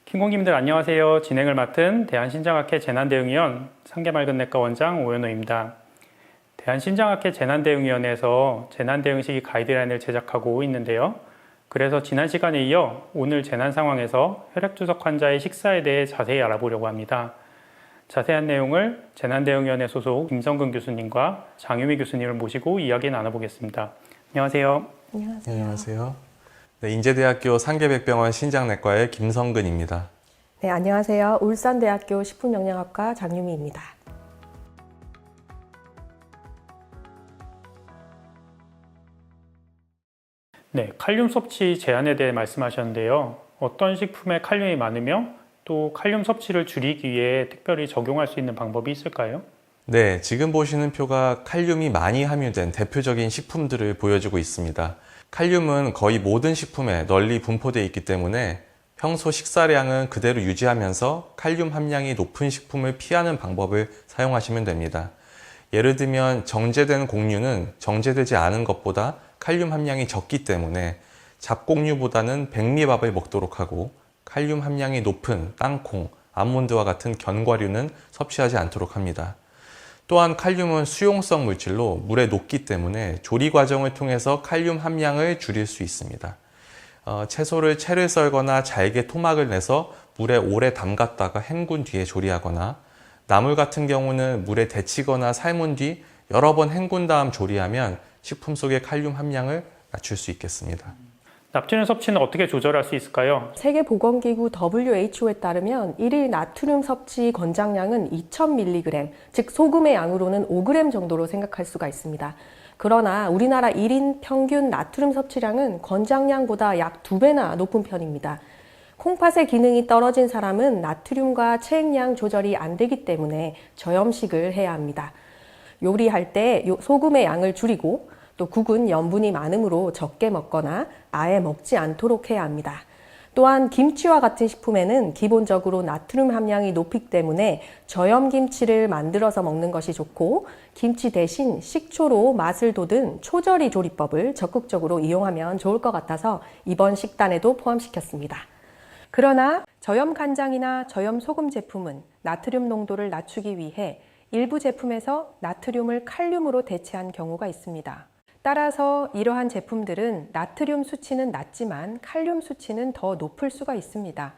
킹공님들 안녕하세요. 진행을 맡은 대한신장학회 재난대응위원 상계말근내과 원장 오연호입니다. 대한신장학회 재난대응위원회에서 재난대응시기 가이드라인을 제작하고 있는데요. 그래서 지난 시간에 이어 오늘 재난 상황에서 혈액투석 환자의 식사에 대해 자세히 알아보려고 합니다. 자세한 내용을 재난대응위원회 소속 김성근 교수님과 장유미 교수님을 모시고 이야기 나눠보겠습니다. 안녕하세요. 안녕하세요. 네, 인제대학교 상계백병원 신장내과의 김성근입니다. 네, 안녕하세요. 울산대학교 식품영양학과 장유미입니다. 네, 칼륨 섭취 제한에 대해 말씀하셨는데요. 어떤 식품에 칼륨이 많으며 또 칼륨 섭취를 줄이기 위해 특별히 적용할 수 있는 방법이 있을까요? 네, 지금 보시는 표가 칼륨이 많이 함유된 대표적인 식품들을 보여주고 있습니다. 칼륨은 거의 모든 식품에 널리 분포되어 있기 때문에 평소 식사량은 그대로 유지하면서 칼륨 함량이 높은 식품을 피하는 방법을 사용하시면 됩니다. 예를 들면 정제된 곡류는 정제되지 않은 것보다 칼륨 함량이 적기 때문에 잡곡류보다는 백미밥을 먹도록 하고, 칼륨 함량이 높은 땅콩, 아몬드와 같은 견과류는 섭취하지 않도록 합니다. 또한 칼륨은 수용성 물질로 물에 녹기 때문에 조리 과정을 통해서 칼륨 함량을 줄일 수 있습니다. 채소를 채를 썰거나 잘게 토막을 내서 물에 오래 담갔다가 헹군 뒤에 조리하거나, 나물 같은 경우는 물에 데치거나 삶은 뒤 여러 번 헹군 다음 조리하면 식품 속의 칼륨 함량을 낮출 수 있겠습니다. 나트륨 섭취는 어떻게 조절할 수 있을까요? 세계보건기구 WHO에 따르면 1일 나트륨 섭취 권장량은 2000mg, 즉 소금의 양으로는 5g 정도로 생각할 수가 있습니다. 그러나 우리나라 1인 평균 나트륨 섭취량은 권장량보다 약 2배나 높은 편입니다. 콩팥의 기능이 떨어진 사람은 나트륨과 체액량 조절이 안 되기 때문에 저염식을 해야 합니다. 요리할 때 소금의 양을 줄이고, 또 국은 염분이 많으므로 적게 먹거나 아예 먹지 않도록 해야 합니다. 또한 김치와 같은 식품에는 기본적으로 나트륨 함량이 높기 때문에 저염김치를 만들어서 먹는 것이 좋고, 김치 대신 식초로 맛을 돋운 초절이 조리법을 적극적으로 이용하면 좋을 것 같아서 이번 식단에도 포함시켰습니다. 그러나 저염 간장이나 저염 소금 제품은 나트륨 농도를 낮추기 위해 일부 제품에서 나트륨을 칼륨으로 대체한 경우가 있습니다. 따라서 이러한 제품들은 나트륨 수치는 낮지만 칼륨 수치는 더 높을 수가 있습니다.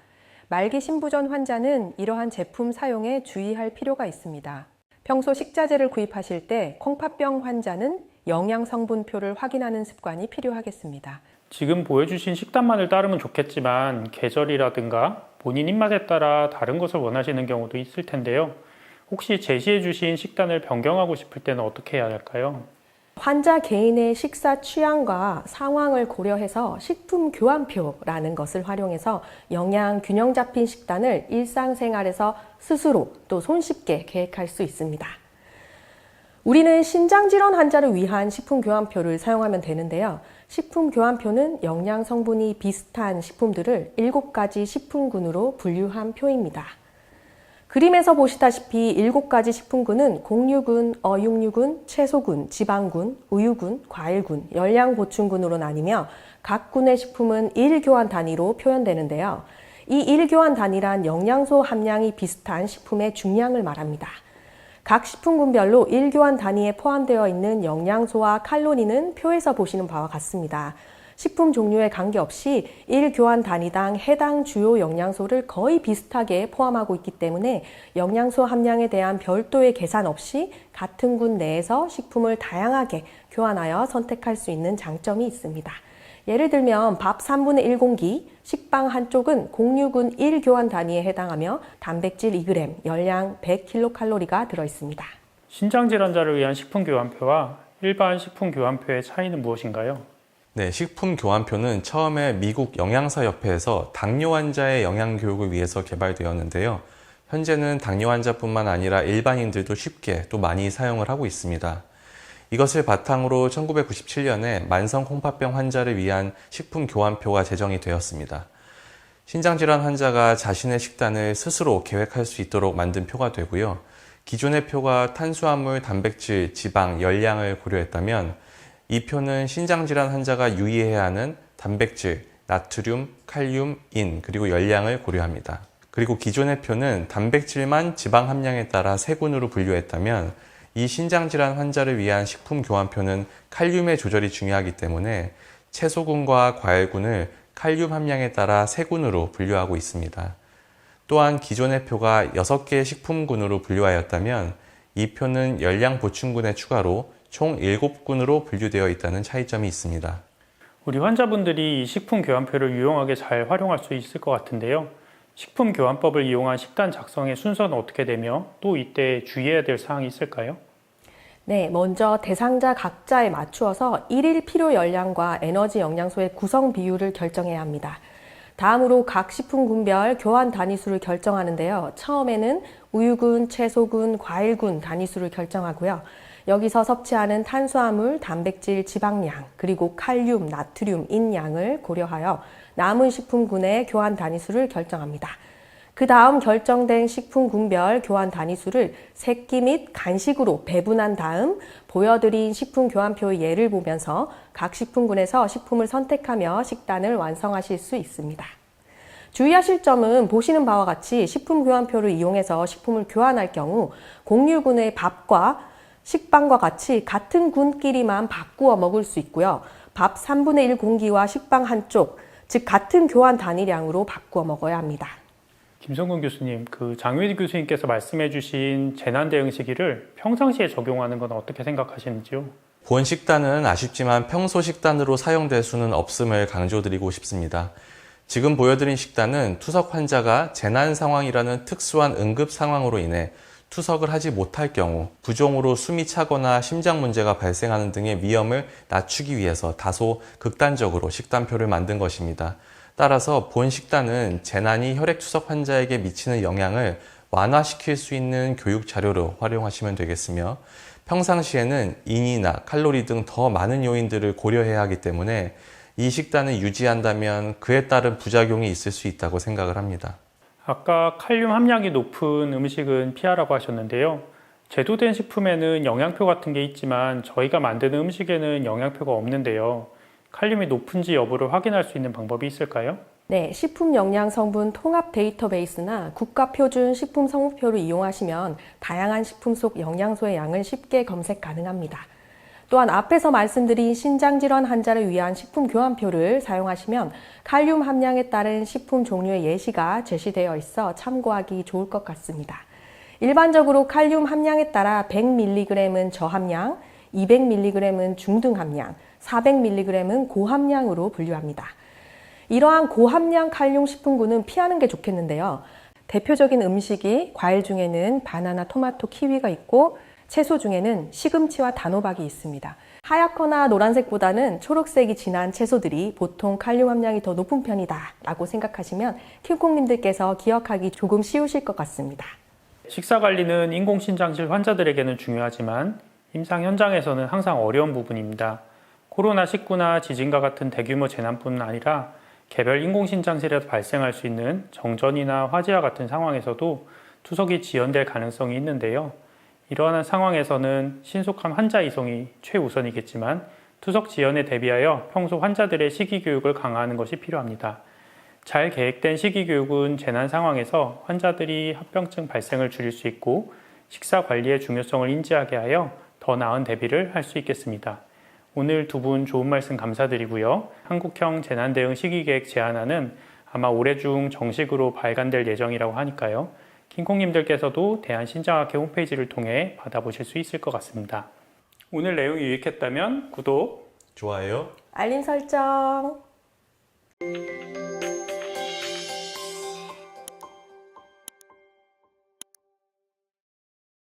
말기 신부전 환자는 이러한 제품 사용에 주의할 필요가 있습니다. 평소 식자재를 구입하실 때 콩팥병 환자는 영양 성분표를 확인하는 습관이 필요하겠습니다. 지금 보여주신 식단만을 따르면 좋겠지만 계절이라든가 본인 입맛에 따라 다른 것을 원하시는 경우도 있을 텐데요. 혹시 제시해 주신 식단을 변경하고 싶을 때는 어떻게 해야 할까요? 환자 개인의 식사 취향과 상황을 고려해서 식품 교환표라는 것을 활용해서 영양 균형 잡힌 식단을 일상생활에서 스스로 또 손쉽게 계획할 수 있습니다. 우리는 신장질환 환자를 위한 식품 교환표를 사용하면 되는데요. 식품 교환표는 영양 성분이 비슷한 식품들을 7가지 식품군으로 분류한 표입니다. 그림에서 보시다시피 7가지 식품군은 곡류군, 어육류군, 채소군, 지방군, 우유군, 과일군, 열량보충군으로 나뉘며 각 군의 식품은 1교환 단위로 표현되는데요. 이 1교환 단위란 영양소 함량이 비슷한 식품의 중량을 말합니다. 각 식품군별로 1교환 단위에 포함되어 있는 영양소와 칼로리는 표에서 보시는 바와 같습니다. 식품 종류에 관계없이 1교환 단위당 해당 주요 영양소를 거의 비슷하게 포함하고 있기 때문에 영양소 함량에 대한 별도의 계산 없이 같은 군 내에서 식품을 다양하게 교환하여 선택할 수 있는 장점이 있습니다. 예를 들면 밥 3분의 1공기, 식빵 한쪽은 곡류군 1교환 단위에 해당하며 단백질 2g, 열량 100kcal가 들어있습니다. 신장질환자를 위한 식품 교환표와 일반 식품 교환표의 차이는 무엇인가요? 네, 식품 교환표는 처음에 미국 영양사협회에서 당뇨 환자의 영양 교육을 위해서 개발되었는데요. 현재는 당뇨 환자뿐만 아니라 일반인들도 쉽게 또 많이 사용을 하고 있습니다. 이것을 바탕으로 1997년에 만성 콩팥병 환자를 위한 식품 교환표가 제정이 되었습니다. 신장질환 환자가 자신의 식단을 스스로 계획할 수 있도록 만든 표가 되고요. 기존의 표가 탄수화물, 단백질, 지방, 열량을 고려했다면 이 표는 신장질환 환자가 유의해야 하는 단백질, 나트륨, 칼륨, 인, 그리고 열량을 고려합니다. 그리고 기존의 표는 단백질만 지방 함량에 따라 세 군으로 분류했다면 이 신장질환 환자를 위한 식품 교환표는 칼륨의 조절이 중요하기 때문에 채소군과 과일군을 칼륨 함량에 따라 세 군으로 분류하고 있습니다. 또한 기존의 표가 6개의 식품군으로 분류하였다면 이 표는 열량 보충군의 추가로 총 7군으로 분류되어 있다는 차이점이 있습니다. 우리 환자분들이 이 식품 교환표를 유용하게 잘 활용할 수 있을 것 같은데요. 식품 교환법을 이용한 식단 작성의 순서는 어떻게 되며 또 이때 주의해야 될 사항이 있을까요? 네, 먼저 대상자 각자에 맞추어서 일일 필요 열량과 에너지 영양소의 구성 비율을 결정해야 합니다. 다음으로 각 식품군별 교환 단위수를 결정하는데요. 처음에는 우유군, 채소군, 과일군 단위수를 결정하고요. 여기서 섭취하는 탄수화물, 단백질, 지방량, 그리고 칼륨, 나트륨, 인 양을 고려하여 남은 식품군의 교환 단위수를 결정합니다. 그 다음 결정된 식품군별 교환 단위수를 새끼 및 간식으로 배분한 다음 보여드린 식품 교환표의 예를 보면서 각 식품군에서 식품을 선택하며 식단을 완성하실 수 있습니다. 주의하실 점은 보시는 바와 같이 식품 교환표를 이용해서 식품을 교환할 경우 공유군의 밥과 식빵과 같이 같은 군끼리만 바꾸어 먹을 수 있고요. 밥 3분의 1 공기와 식빵 한쪽, 즉 같은 교환 단위량으로 바꾸어 먹어야 합니다. 김성근 교수님, 장유희 교수님께서 말씀해 주신 재난 대응 시기를 평상시에 적용하는 건 어떻게 생각하시는지요? 본 식단은 아쉽지만 평소 식단으로 사용될 수는 없음을 강조드리고 싶습니다. 지금 보여드린 식단은 투석 환자가 재난 상황이라는 특수한 응급 상황으로 인해 투석을 하지 못할 경우 부종으로 숨이 차거나 심장 문제가 발생하는 등의 위험을 낮추기 위해서 다소 극단적으로 식단표를 만든 것입니다. 따라서 본 식단은 재난이 혈액투석 환자에게 미치는 영향을 완화시킬 수 있는 교육 자료로 활용하시면 되겠으며 평상시에는 인이나 칼로리 등 더 많은 요인들을 고려해야 하기 때문에 이 식단을 유지한다면 그에 따른 부작용이 있을 수 있다고 생각을 합니다. 아까 칼륨 함량이 높은 음식은 피하라고 하셨는데요. 제도된 식품에는 영양표 같은 게 있지만 저희가 만드는 음식에는 영양표가 없는데요. 칼륨이 높은지 여부를 확인할 수 있는 방법이 있을까요? 네, 식품 영양 성분 통합 데이터베이스나 국가 표준 식품 성분표를 이용하시면 다양한 식품 속 영양소의 양을 쉽게 검색 가능합니다. 또한 앞에서 말씀드린 신장질환 환자를 위한 식품 교환표를 사용하시면 칼륨 함량에 따른 식품 종류의 예시가 제시되어 있어 참고하기 좋을 것 같습니다. 일반적으로 칼륨 함량에 따라 100mg은 저함량, 200mg은 중등 함량, 400mg은 고함량으로 분류합니다. 이러한 고함량 칼륨 식품군은 피하는 게 좋겠는데요. 대표적인 음식이 과일 중에는 바나나, 토마토, 키위가 있고 채소 중에는 시금치와 단호박이 있습니다. 하얗거나 노란색보다는 초록색이 진한 채소들이 보통 칼륨 함량이 더 높은 편이다 라고 생각하시면 킹콩님들께서 기억하기 조금 쉬우실 것 같습니다. 식사 관리는 인공신장질 환자들에게는 중요하지만 임상 현장에서는 항상 어려운 부분입니다. 코로나19나 지진과 같은 대규모 재난뿐 아니라 개별 인공신장질에서 발생할 수 있는 정전이나 화재와 같은 상황에서도 투석이 지연될 가능성이 있는데요. 이러한 상황에서는 신속한 환자 이송이 최우선이겠지만 투석 지연에 대비하여 평소 환자들의 식이교육을 강화하는 것이 필요합니다. 잘 계획된 식이교육은 재난 상황에서 환자들이 합병증 발생을 줄일 수 있고 식사 관리의 중요성을 인지하게 하여 더 나은 대비를 할 수 있겠습니다. 오늘 두 분 좋은 말씀 감사드리고요. 한국형 재난대응 시기계획 제안안은 아마 올해 중 정식으로 발간될 예정이라고 하니까요. 킹콩님들께서도 대한신장학회 홈페이지를 통해 받아보실 수 있을 것 같습니다. 오늘 내용이 유익했다면 구독, 좋아요. 알림 설정.